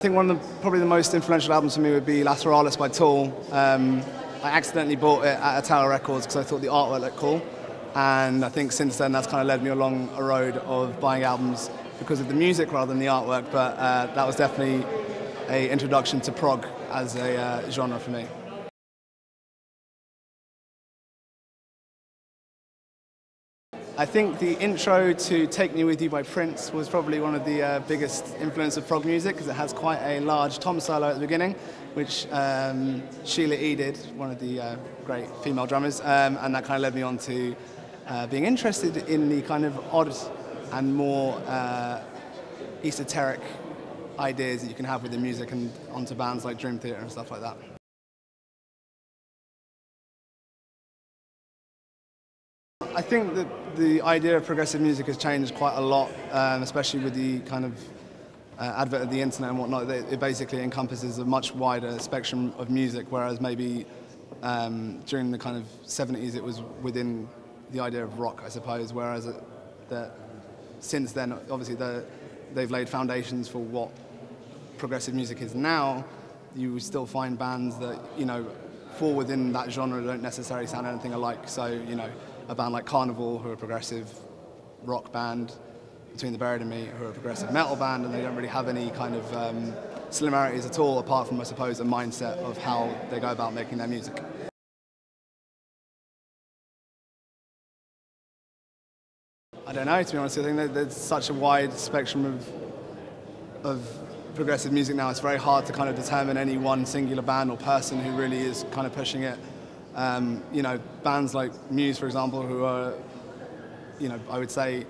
I think one of probably the most influential albums for me would be Lateralis by Tool. I accidentally bought it at Tower Records because I thought the artwork looked cool, and I think since then that's kind of led me along a road of buying albums because of the music rather than the artwork, but that was definitely an introduction to prog as a genre for me. I think the intro to Take Me With You by Prince was probably one of the biggest influence of prog music because it has quite a large tom solo at the beginning, which Sheila E. did, one of the great female drummers, and that kind of led me on to being interested in the kind of odd and more esoteric ideas that you can have with the music and onto bands like Dream Theater and stuff like that. I think that the idea of progressive music has changed quite a lot, especially with the kind of advent of the internet and whatnot. It basically encompasses a much wider spectrum of music, whereas maybe during the kind of 70s it was within the idea of rock, I suppose, whereas since then, obviously, they've laid foundations for what progressive music is now. You still find bands that, you know, fall within that genre, don't necessarily sound anything alike. So, you know, a band like Carnival, who are a progressive rock band, Between the Buried and Me, who are a progressive metal band, and they don't really have any kind of similarities at all, apart from, I suppose, a mindset of how they go about making their music. I don't know, to be honest. I think that there's such a wide spectrum of progressive music now. It's very hard to kind of determine any one singular band or person who really is kind of pushing it. You know, bands like Muse, for example, who are, you know, I would say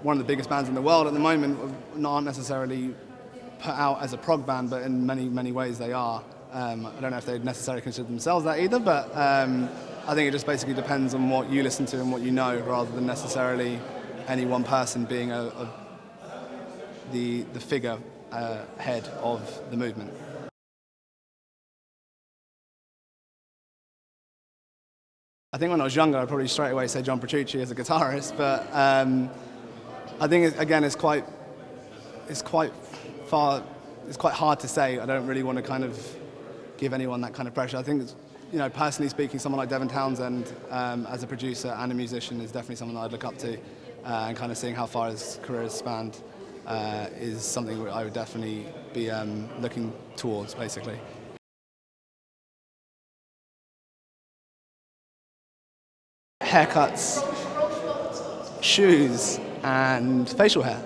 one of the biggest bands in the world at the moment, aren't necessarily put out as a prog band, but in many, many ways they are. I don't know if they'd necessarily consider themselves that either, but I think it just basically depends on what you listen to and what you know, rather than necessarily any one person being the figure head of the movement. I think when I was younger, I'd probably straight away say John Petrucci as a guitarist, but I think again it's quite hard to say. I don't really want to kind of give anyone that kind of pressure. I think, you know, personally speaking, someone like Devin Townsend as a producer and a musician is definitely someone that I'd look up to, and kind of seeing how far his career has spanned is something I would definitely be looking towards, basically. Haircuts, shoes, and facial hair.